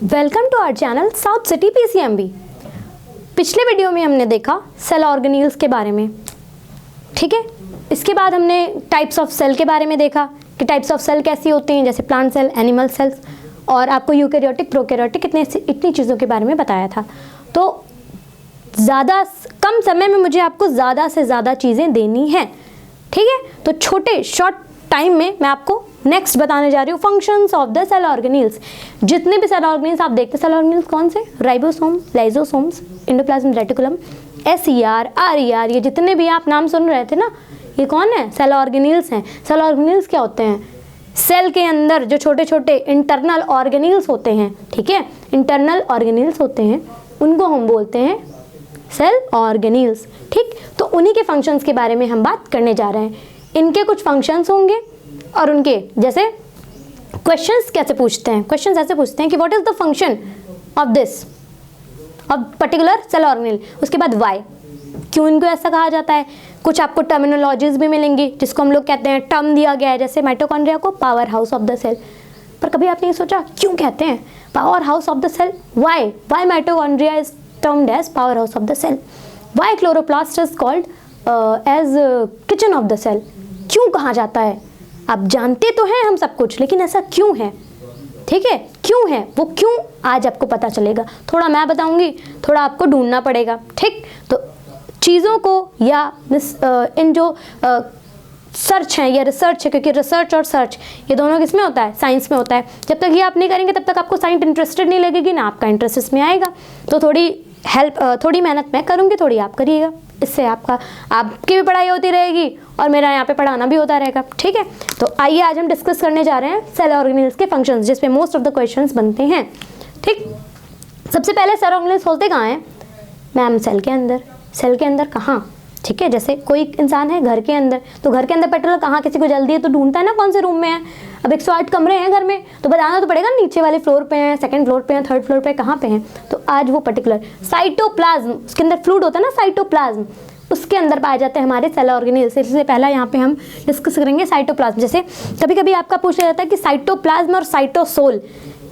Welcome to our channel south city PCMB. पिछले video में हमने देखा सेल ऑर्गेनील्स के बारे में, ठीक है। इसके बाद हमने टाइप्स ऑफ सेल के बारे में देखा कि टाइप्स ऑफ सेल कैसी होती हैं, जैसे प्लांट सेल, एनिमल सेल्स, और आपको यूकैरियोटिक, प्रोकैरियोटिक इतनी चीज़ों के बारे में बताया था। तो ज़्यादा कम समय में मुझे आपको ज़्यादा से ज़्यादा चीज़ें देनी हैं, ठीक है। तो छोटे शॉर्ट टाइम में मैं आपको नेक्स्ट बताने जा रही हूँ functions of the cell organelles. जितने भी सेल ऑर्गेनील्स आप देखते हैं, सेल ऑर्गेनील्स कौन से? Ribosome, lysosomes, endoplasm reticulum, SER, RER, ये जितने भी आप नाम सुन रहे थे ना, ये कौन है? सेल ऑर्गेनील्स हैं। सेल ऑर्गेनील्स क्या होते हैं? सेल के अंदर जो छोटे छोटे इंटरनल ऑर्गेनील्स होते हैं, ठीक है, इंटरनल ऑर्गेनील्स होते हैं, उनको हम बोलते हैं सेल ऑर्गेनील्स, ठीक। तो उन्हीं के फंक्शंस के बारे में हम बात करने जा रहे हैं। इनके कुछ फंक्शंस होंगे और उनके जैसे क्वेश्चंस कैसे पूछते हैं, क्वेश्चंस ऐसे पूछते हैं कि what is the function of this of particular cell organelle, उसके बाद वाई, क्यों इनको ऐसा कहा जाता है। कुछ आपको टर्मिनोलॉजीज भी मिलेंगी जिसको हम लोग कहते हैं, टर्म दिया गया है, जैसे माइटोकॉन्ड्रिया को power house of the cell. पर कभी आपने ये सोचा क्यों कहते हैं power house of the cell? Why mitochondria is termed as power house of the cell? Why chloroplast is called as kitchen of the cell? क्यों कहा जाता है? आप जानते तो हैं हम सब कुछ, लेकिन ऐसा क्यों है, ठीक है, क्यों है वो, क्यों आज आपको पता चलेगा। थोड़ा मैं बताऊंगी, थोड़ा आपको ढूंढना पड़ेगा, ठीक। तो चीज़ों को या इन जो सर्च है या रिसर्च है, क्योंकि रिसर्च और सर्च ये दोनों किस में होता है? साइंस में होता है। जब तक ये आप नहीं करेंगे तब तक आपको साइंस इंटरेस्टेड नहीं लगेगी ना, आपका इंटरेस्ट इसमें आएगा। तो थोड़ी मेहनत मैं करूँगी, थोड़ी आप करिएगा, इससे आपकी भी पढ़ाई होती रहेगी और मेरा यहाँ पे पढ़ाना भी होता रहेगा, ठीक है। तो आइए आज हम डिस्कस करने जा रहे हैं सेल ऑर्गेनील्स के फंक्शंस, जिसपे मोस्ट ऑफ द क्वेश्चंस बनते हैं, ठीक। सबसे पहले सेल ऑर्गेनील्स होते कहाँ हैं मैम? सेल के अंदर। सेल के अंदर कहाँ? ठीक है, जैसे कोई इंसान है घर के अंदर, तो घर के अंदर पर्टिकुलर कहाँ, किसी को जल्दी है तो ढूंढता है ना कौन से रूम में है। अब 108 कमरे हैं घर में, तो बताना तो पड़ेगा नीचे वाले फ्लोर पे हैं, सेकंड फ्लोर पे हैं, थर्ड फ्लोर पे कहाँ पे हैं। तो आज वो पर्टिकुलर साइटोप्लाज्म, उसके अंदर फ्लूइड होता है ना, साइटोप्लाज्म, उसके अंदर पाए जाते हैं हमारे सेल ऑर्गेनील्स। इससे पहला यहाँ पे हम डिस्कस करेंगे साइटोप्लाज्म। जैसे कभी कभी आपका पूछा जाता है कि साइटोप्लाज्म और साइटोसोल,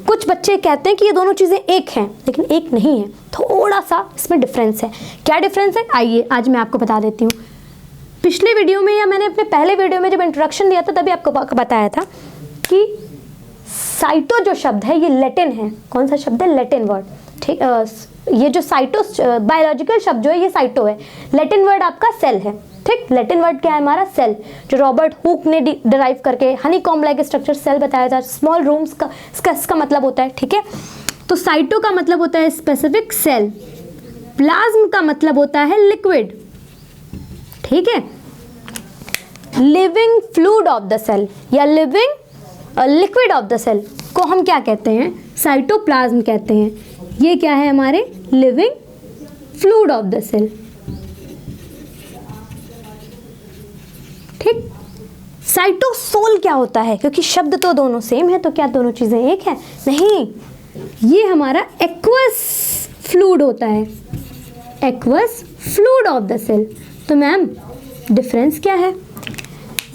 कुछ बच्चे कहते हैं कि ये दोनों चीज़ें एक हैं, लेकिन एक नहीं है, थोड़ा सा इसमें डिफरेंस है। क्या डिफरेंस है? आइए आज मैं आपको बता देती हूँ। पिछले वीडियो में या मैंने अपने पहले वीडियो में जब इंट्रोडक्शन दिया था तभी आपको बताया था कि साइटो जो शब्द है ये लैटिन है। कौन सा शब्द है? लैटिन वर्ड, ठीक। ये जो साइटो बायोलॉजिकल शब्द जो है ये साइटो है, लैटिन वर्ड आपका सेल है, ठीक। लैटिन वर्ड क्या है हमारा? सेल, जो रॉबर्ट हुक ने डिराइव करके हनीकॉम्ब लाइक स्ट्रक्चर सेल बताया था, स्मॉल रूम्स का इसका मतलब होता है, ठीक है। तो साइटो का मतलब होता है स्पेसिफिक सेल, प्लाज्म का मतलब होता है लिक्विड, ठीक है, living fluid of the cell या living liquid of the cell को हम क्या कहते हैं? साइटोप्लाज्म कहते हैं। ये क्या है हमारे? Living fluid of the cell, ठीक। साइटोसोल क्या होता है? क्योंकि शब्द तो दोनों सेम है, तो क्या दोनों चीजें एक है? नहीं, ये हमारा एक्वस फ्लूइड होता है, aqueous fluid of the cell. तो मैम डिफरेंस क्या है?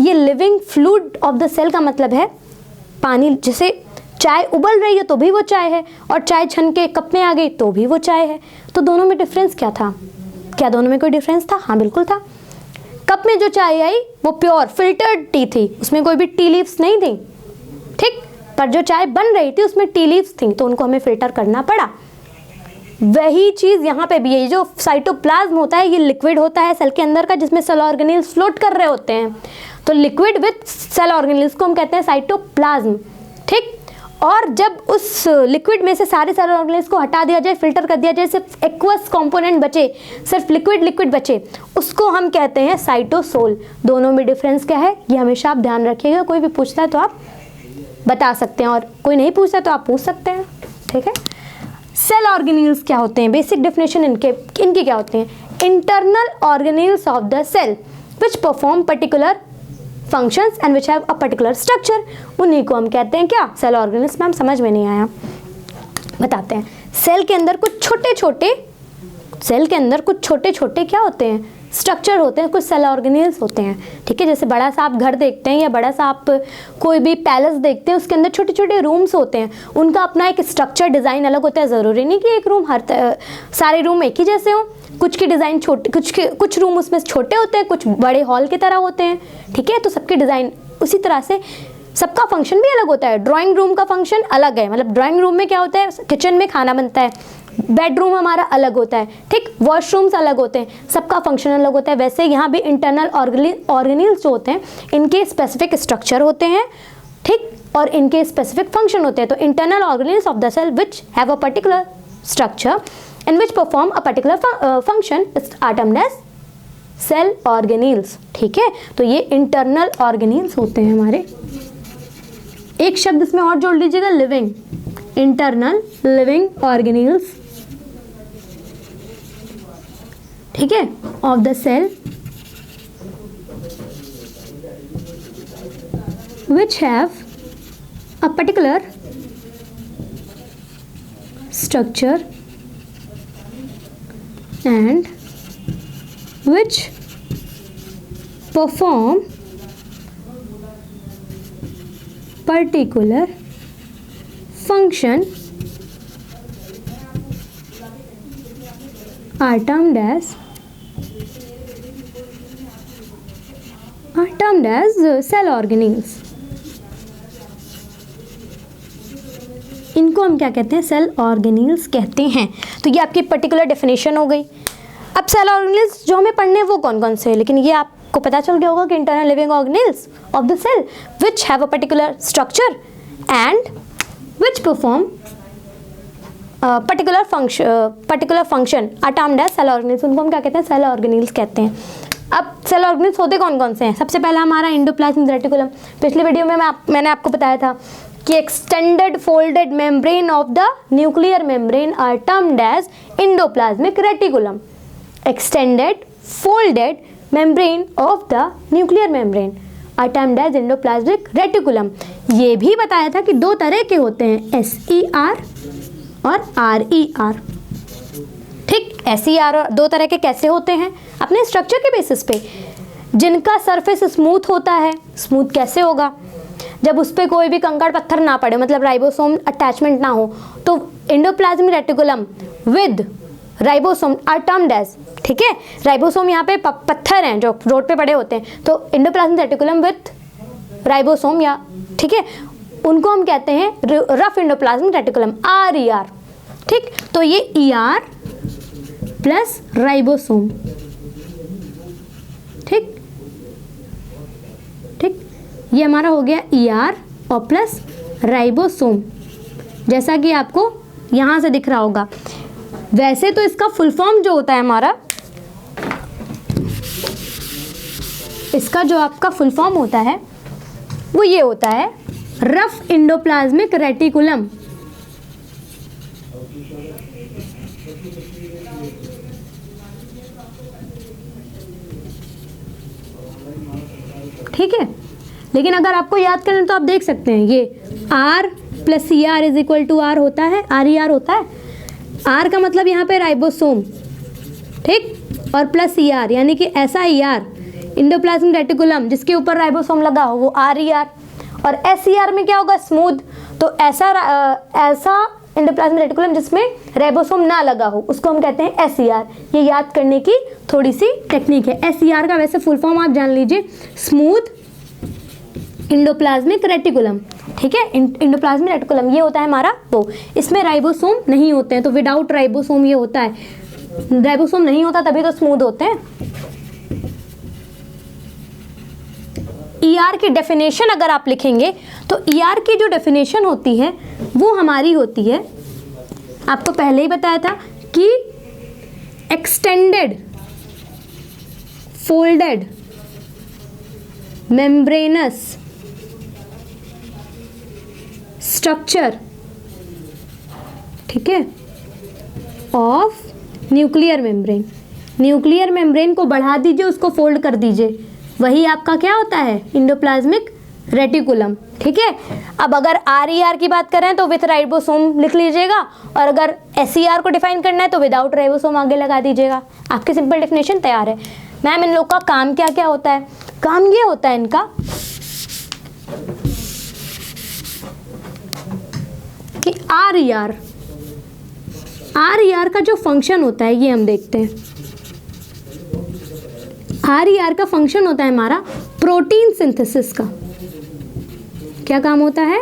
ये living fluid of the cell का मतलब है पानी, जैसे चाय उबल रही है तो भी वो चाय है, और चाय छन के कप में आ गई तो भी वो चाय है। तो दोनों में डिफरेंस क्या था? क्या दोनों में कोई डिफरेंस था? हाँ बिल्कुल था। कप में जो चाय आई वो प्योर फिल्टर्ड टी थी, उसमें कोई भी टी लीव्स नहीं थी, ठीक। पर जो चाय बन रही थी उसमें टी लीव्स थी, तो उनको हमें फिल्टर करना पड़ा। वही चीज़ यहाँ पे भी है। ये जो साइटोप्लाज्म होता है ये लिक्विड होता है सेल के अंदर का, जिसमें सेल ऑर्गेनील्स फ्लोट कर रहे होते हैं। तो लिक्विड विथ सेल ऑर्गेनील्स को हम कहते हैं साइटोप्लाज्म, ठीक। और जब उस लिक्विड में से सारे सेल ऑर्गेनील्स को हटा दिया जाए, फिल्टर कर दिया जाए, सिर्फ एक्वस कंपोनेंट बचे, सिर्फ लिक्विड बचे, उसको हम कहते हैं साइटोसोल। दोनों में डिफरेंस क्या है ये हमेशा आप ध्यान रखिएगा। कोई भी पूछता है तो आप बता सकते हैं, और कोई नहीं पूछता तो आप पूछ सकते हैं, ठीक है। सेल ऑर्गेनील्स क्या होते हैं? बेसिक डेफिनेशन इनकी क्या होते हैं? Internal organelles of the cell which perform particular functions and which have a particular structure, उन्हीं को हम कहते हैं क्या? Cell organelles. मैम समझ में नहीं आया, बताते हैं। सेल के अंदर कुछ छोटे छोटे क्या होते हैं? स्ट्रक्चर होते हैं, कुछ सेल ऑर्गेनेल्स होते हैं, ठीक है। जैसे बड़ा सा आप घर देखते हैं या बड़ा सा आप कोई भी पैलेस देखते हैं, उसके अंदर छोटे छोटे रूम्स होते हैं, उनका अपना एक स्ट्रक्चर डिज़ाइन अलग होता है। ज़रूरी नहीं कि एक रूम सारे रूम एक ही जैसे हों, कुछ की डिज़ाइन छोटे, कुछ रूम उसमें छोटे होते हैं, कुछ बड़े हॉल की तरह होते हैं, ठीक है। तो सबके डिज़ाइन उसी तरह से, सबका फंक्शन भी अलग होता है। ड्राइंग रूम का फंक्शन अलग है, मतलब ड्राइंग रूम में क्या होता है, किचन में खाना बनता है, बेडरूम हमारा अलग होता है, ठीक, वॉशरूम्स अलग होते हैं, सबका फंक्शन अलग होता है। वैसे यहाँ भी इंटरनल ऑर्गेनेल्स जो होते हैं, इनके स्पेसिफिक स्ट्रक्चर होते हैं, ठीक, और इनके स्पेसिफिक फंक्शन होते हैं। तो internal organelles of the cell which have a particular structure and which perform a particular function are termed as cell organelles, ठीक है। तो ये इंटरनल ऑर्गेनेल्स होते हैं हमारे। एक शब्द इसमें और जोड़ लीजिएगा, लिविंग, इंटरनल लिविंग ऑर्गेनेल्स, ठीक है, of the cell which have a particular structure and which perform particular function are termed as cell organelles। इनको हम क्या कहते हैं, सेल ऑर्गेनेल्स कहते हैं। तो ये आपकी पर्टिकुलर डेफिनेशन हो गई। अब सेल ऑर्गेनेल्स जो हमें पढ़ने हैं वो कौन कौन से हैं, लेकिन ये आपको पता चल गया होगा कि internal living organelles of the cell which have a particular structure and which perform particular function are termed as cell organelles. उनको हम क्या कहते हैं, सेल ऑर्गेनेल्स कहते हैं। अब सेल ऑर्गेनेल्स होते कौन कौन से हैं? सबसे पहला हमारा एंडोप्लाज्मिक रेटिकुलम। पिछले वीडियो में मैंने आपको बताया था कि extended folded membrane of the nuclear membrane are termed as endoplasmic reticulum. Extended folded membrane of the nuclear membrane are termed as endoplasmic reticulum. ये भी बताया था कि दो तरह के होते हैं, SER और RER, ठीक। SER दो तरह के कैसे होते हैं, अपने स्ट्रक्चर के बेसिस पे। जिनका सरफेस स्मूथ होता है, स्मूथ कैसे होगा, जब उस पर कोई भी कंकड़ पत्थर ना पड़े, मतलब राइबोसोम अटैचमेंट ना हो, तो endoplasmic reticulum with ribosome are termed as, ठीक है। राइबोसोम यहाँ पे पत्थर हैं जो रोड पे पड़े होते हैं, तो एंडोप्लाज्मिक रेटिकुलम विद राइबोसोम, या ठीक है, उनको हम कहते हैं रफ एंडोप्लाज्मिक रेटिकुलम, RER, ठीक। तो ये ER प्लस राइबोसोम, ठीक ठीक, ये हमारा हो गया ER और प्लस राइबोसोम, जैसा कि आपको यहाँ से दिख रहा होगा। वैसे तो इसका फुल फॉर्म जो होता है हमारा, इसका जो आपका फुल फॉर्म होता है वो ये होता है रफ एंडोप्लाज्मिक रेटिकुलम। ठीक है, लेकिन अगर आपको याद करें तो आप देख सकते हैं ये R plus ER is equal to R होता है, RER होता है। R का मतलब यहाँ पे राइबोसोम, ठीक, और प्लस ER यानी कि ऐसा ER एंडोप्लाज्मिक रेटिकुलम जिसके ऊपर राइबोसोम लगा हो वो RER, और SER में क्या होगा, स्मूथ, तो ऐसा एंडोप्लाज्मिक रेटिकुलम जिसमें राइबोसोम ना लगा हो उसको हम कहते हैं SER। ये याद करने की थोड़ी सी टेक्निक है। SER का वैसे फुल फॉर्म आप जान लीजिए, स्मूथ एंडोप्लाज्मिक रेटिकुलम, ठीक है। एंडोप्लाज्मिक रेटिकुलम ये होता है हमारा वो, इसमें राइबोसोम नहीं होते हैं, तो विदाउट राइबोसोम ये होता है। राइबोसोम नहीं होता तभी तो स्मूथ होते हैं। ER की डेफिनेशन अगर आप लिखेंगे तो ER की जो डेफिनेशन होती है वो हमारी होती है, आपको पहले ही बताया था कि एक्सटेंडेड फोल्डेड मेम्ब्रेनस स्ट्रक्चर, ठीक है, of nuclear membrane. Nuclear membrane को बढ़ा दीजिए, उसको फोल्ड कर दीजिए, वही आपका क्या होता है, एंडोप्लाज्मिक रेटिकुलम, ठीक है। अब अगर RER की बात करें तो विथ राइबोसोम लिख लीजिएगा, और अगर SER को डिफाइन करना है तो विदाउट राइबोसोम आगे लगा दीजिएगा, आपकी सिंपल डेफिनेशन तैयार है। मैम इन लोग का काम क्या क्या होता है? काम ये होता है इनका कि RER का जो फंक्शन होता है ये हम देखते हैं। RER का फंक्शन होता है हमारा प्रोटीन सिंथेसिस का। क्या काम होता है?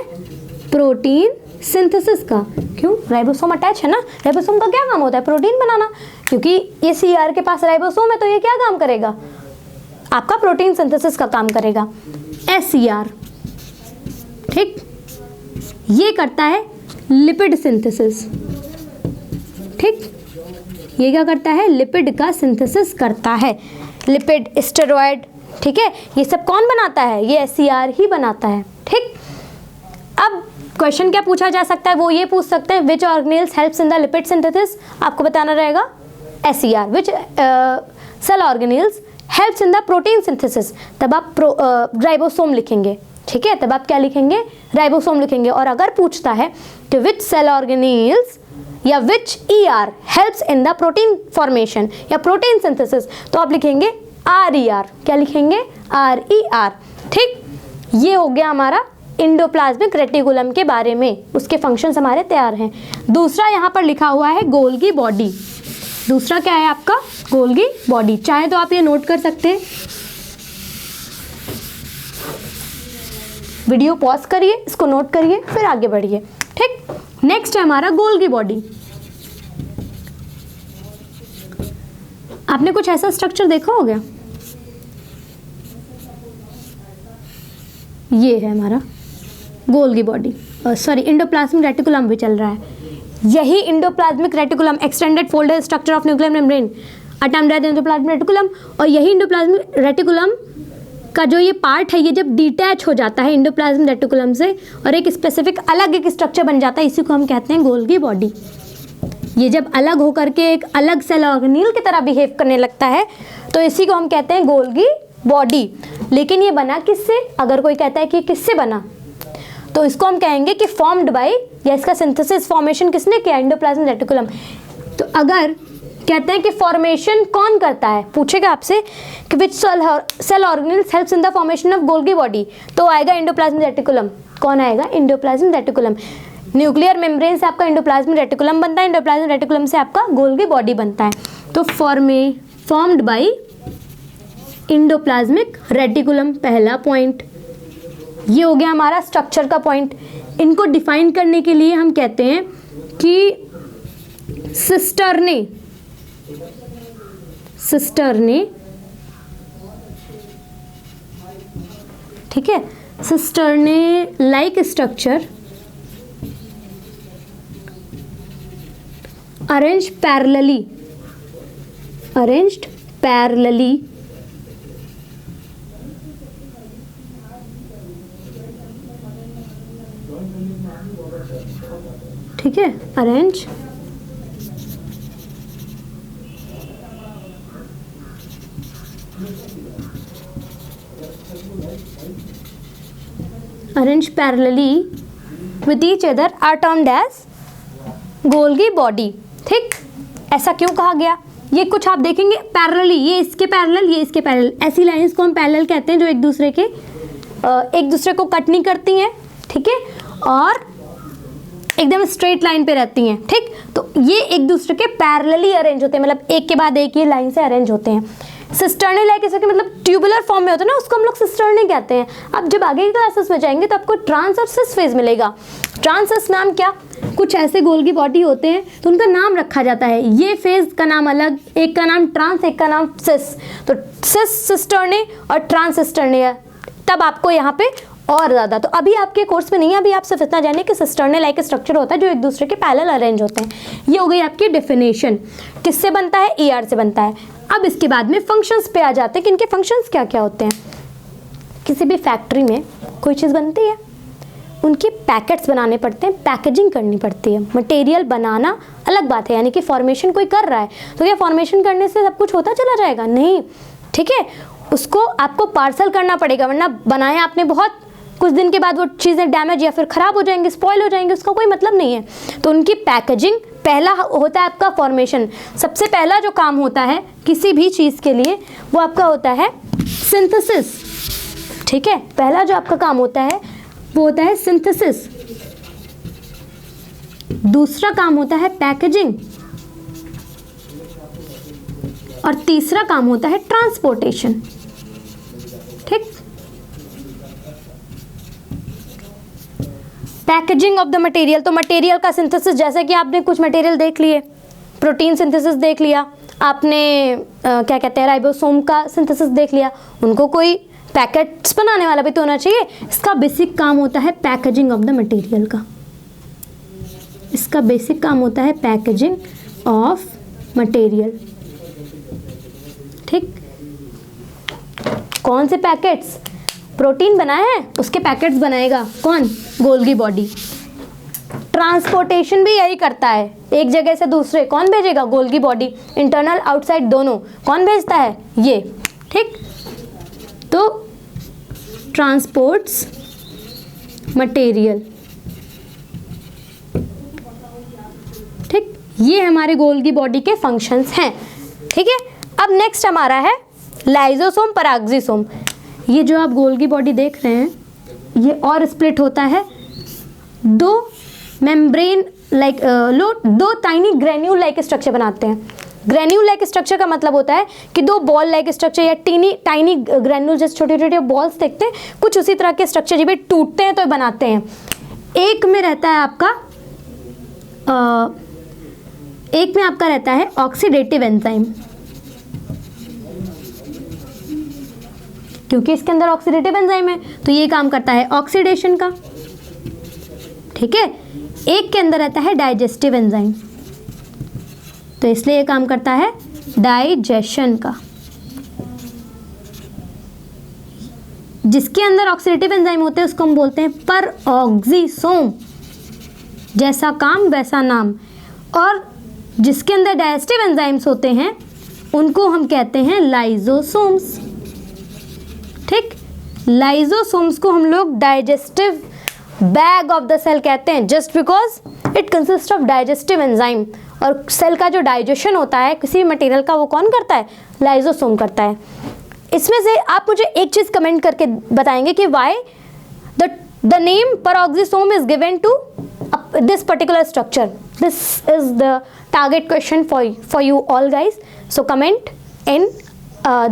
प्रोटीन सिंथेसिस का। क्यों? राइबोसोम अटैच है ना, राइबोसोम का क्या काम होता है? प्रोटीन बनाना। क्योंकि ये CR के पास राइबोसोम है तो ये क्या काम करेगा? आपका प्रोटीन सिंथेसिस का काम करेगा। SER, ठीक, ये करता है लिपिड सिंथेसिस। ठीक, ये क्या करता है? लिपिड का सिंथेसिस करता है, लिपिड, स्टेरॉयड, ठीक है, ये सब कौन बनाता है? ये SER ही बनाता है। ठीक, अब क्वेश्चन क्या पूछा जा सकता है? वो ये पूछ सकते हैं which organelles helps in the lipid synthesis. आपको बताना रहेगा SER। Which cell organelles helps in the protein synthesis, तब आप राइबोसोम लिखेंगे। ठीक है, तब आप क्या लिखेंगे? राइबोसोम लिखेंगे। और अगर पूछता है कि विच सेल ऑर्गेनेल्स या विच ER helps in the protein formation या प्रोटीन सिंथेसिस, तो आप लिखेंगे RER। क्या लिखेंगे? RER। ठीक, ये हो गया हमारा इंडोप्लाज्मिक रेटिकुलम के बारे में, उसके फंक्शंस हमारे तैयार हैं। दूसरा यहाँ पर लिखा हुआ है गोल्गी बॉडी। दूसरा क्या है आपका? Golgi body. चाहे तो आप ये नोट कर सकते हैं, वीडियो पॉज करिए, इसको नोट करिए, फिर आगे बढ़िए। ठीक, नेक्स्ट है हमारा गोल्गी बॉडी। आपने कुछ ऐसा स्ट्रक्चर देखा होगा, ये है हमारा Golgi body, sorry endoplasmic reticulum भी चल रहा है। यही endoplasmic reticulum, extended folded structure of nuclear membrane attempt at endoplasmic reticulum, और यही इंडोप्लाज्मिक रेटिकुलम का जो ये पार्ट है, ये जब डिटैच हो जाता है इंडोप्लाज्मिक रेटिकुलम से और एक स्पेसिफिक अलग एक स्ट्रक्चर बन जाता है, इसी को हम कहते हैं गोल्गी बॉडी। ये जब अलग होकर के एक अलग सेल ऑर्गेनेल की तरह बिहेव करने लगता है तो इसी को हम कहते हैं गोल्गी बॉडी। लेकिन ये बना किससे? अगर कोई कहता है कि किससे बना, तो इसको हम कहेंगे कि फॉर्म्ड बाय, या इसका सिंथेसिस फॉर्मेशन किसने किया? Endoplasmic reticulum. तो अगर कहते हैं कि फॉर्मेशन कौन करता है, पूछेगा आपसे कि which cell organelles helps in the formation of Golgi body, तो आएगा एंडोप्लाज्मिक रेटिकुलम। कौन आएगा? Endoplasmic reticulum. न्यूक्लियर मेम्ब्रेन से आपका एंडोप्लाज्मिक रेटिकुलम बनता है, एंडोप्लाज्मिक रेटिकुलम से आपका गोल्गी बॉडी बनता है। तो फॉर्म्ड बाय इंडोप्लाज्मिक रेटिकुलम, पहला पॉइंट। ये हो गया हमारा स्ट्रक्चर का पॉइंट। इनको डिफाइन करने के लिए हम कहते हैं कि सिस्टर्ने ठीक है, cisternae like structure arranged parallelly ठीक है, arrange parallelly with each other are termed as Golgi body. ठीक, ऐसा क्यों कहा गया? ये कुछ आप देखेंगे पैरेलली, ये इसके पैरेलल, ये इसके पैरेलल, ऐसी लाइंस को हम पैरेलल कहते हैं जो एक दूसरे को कट नहीं करती हैं। ठीक है, और एकदम स्ट्रेट लाइन पे रहती हैं। ठीक, तो ये एक दूसरे के पैरेलली अरेंज होते हैं, मतलब एक के बाद एक ये लाइन से अरेंज होते हैं। सिस्टर्ने लाइक इसके मतलब ट्यूबुलर फॉर्म में होता है ना, उसको हम लोग सिस्टर्ने कहते हैं। अब जब आगे की क्लासेस में जाएंगे तो आपको ट्रांस और सिस फेज मिलेगा। ट्रांस सिस नाम क्या? कुछ ऐसे गोल्गी बॉडी होते हैं तो उनका नाम रखा जाता है, ये फेज का नाम अलग, एक का नाम ट्रांस, एक का नाम सिस। तो सिस सिस्टर्ने और ट्रांस सिस्टर्ने है, तब आपको यहाँ पे और ज़्यादा, तो अभी आपके कोर्स में नहीं है, अभी आप सिर्फ इतना जानिए कि सिस्टर्ने लाइक स्ट्रक्चर होता है जो एक दूसरे के पैरेलल अरेंज होते हैं। ये हो गई आपकी डेफिनेशन। किससे बनता है? ER से बनता है। अब इसके बाद में फंक्शंस पे आ जाते हैं कि इनके फंक्शंस क्या क्या होते हैं। किसी भी फैक्ट्री में कोई चीज़ बनती है, उनके पैकेट्स बनाने पड़ते हैं, पैकेजिंग करनी पड़ती है। मटेरियल बनाना अलग बात है, यानी कि फॉर्मेशन कोई कर रहा है तो क्या फॉर्मेशन करने से सब कुछ होता चला जाएगा? नहीं, ठीक है, उसको आपको पार्सल करना पड़ेगा, वरना बनाया आपने बहुत, कुछ दिन के बाद वो चीज़ें डैमेज या फिर ख़राब हो जाएंगी, स्पॉइल हो जाएंगी, उसका कोई मतलब नहीं है। तो उनकी पैकेजिंग, पहला होता है आपका फॉर्मेशन। सबसे पहला जो काम होता है किसी भी चीज़ के लिए वो आपका होता है सिंथेसिस, ठीक है। पहला जो आपका काम होता है वो होता है सिंथेसिस, दूसरा काम होता है पैकेजिंग, और तीसरा काम होता है ट्रांसपोर्टेशन, ठीक। पैकेजिंग ऑफ द मटेरियल, तो मटेरियल का सिंथेसिस, जैसे कि आपने कुछ मटेरियल देख लिए, प्रोटीन सिंथेसिस देख लिया आपने, क्या कहते हैं राइबोसोम का सिंथेसिस देख लिया, उनको कोई पैकेट्स बनाने वाला भी तो होना चाहिए। इसका बेसिक काम होता है पैकेजिंग ऑफ द मटेरियल का, इसका बेसिक काम होता है पैकेजिंग ऑफ मटेरियल, ठीक। कौन से पैकेट्स, प्रोटीन बनाया है उसके पैकेट्स बनाएगा कौन, गोल्गी बॉडी। ट्रांसपोर्टेशन भी यही करता है, एक जगह से दूसरे कौन भेजेगा, गोल्गी बॉडी, इंटरनल आउटसाइड दोनों कौन भेजता है, ये, ठीक। तो ट्रांसपोर्ट्स मटेरियल, ठीक, ये हमारे गोल्गी बॉडी के फंक्शंस हैं, ठीक है। अब नेक्स्ट हमारा है लाइजोसोम, पराक्सीसोम। ये जो आप गोल्गी बॉडी देख रहे हैं ये और स्प्लिट होता है दो मेम्ब्रेन लाइक दो टाइनी ग्रेन्यूल लाइक स्ट्रक्चर बनाते हैं। ग्रेन्यूल लाइक स्ट्रक्चर का मतलब होता है कि दो बॉल लाइक स्ट्रक्चर या टाइनी ग्रेन्यूल, जैसे छोटे छोटे बॉल्स देखते हैं, कुछ उसी तरह के स्ट्रक्चर जब टूटते हैं तो बनाते हैं। एक में रहता है आपका एक में आपका रहता है ऑक्सीडेटिव एंजाइम, क्योंकि इसके अंदर ऑक्सीडेटिव एंजाइम है तो ये काम करता है ऑक्सीडेशन का, ठीक है। एक के अंदर रहता है डाइजेस्टिव एंजाइम, तो इसलिए ये काम करता है डाइजेशन का। जिसके अंदर ऑक्सीडेटिव एंजाइम होते हैं उसको हम बोलते हैं परऑक्सीसोम, जैसा काम वैसा नाम। और जिसके अंदर डाइजेस्टिव एंजाइम्स होते हैं उनको हम कहते हैं लाइजोसोम्स, ठीक। लाइजोसोम्स को हम लोग digestive bag of the cell कहते हैं, just because it consist of digestive enzyme. और सेल का जो डाइजेशन होता है किसी भी मटेरियल का वो कौन करता है, लाइजोसोम करता है। इसमें से आप मुझे एक चीज़ कमेंट करके बताएंगे कि why the name peroxisome is given to this particular structure. This is the target question for you all guys. So comment in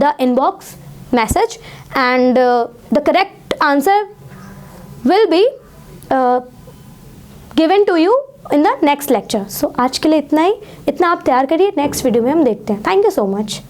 the inbox message and the correct answer will be given to you in the next lecture. So आज के लिए इतना ही, इतना आप तैयार करिए, next video में हम देखते हैं। Thank you so much.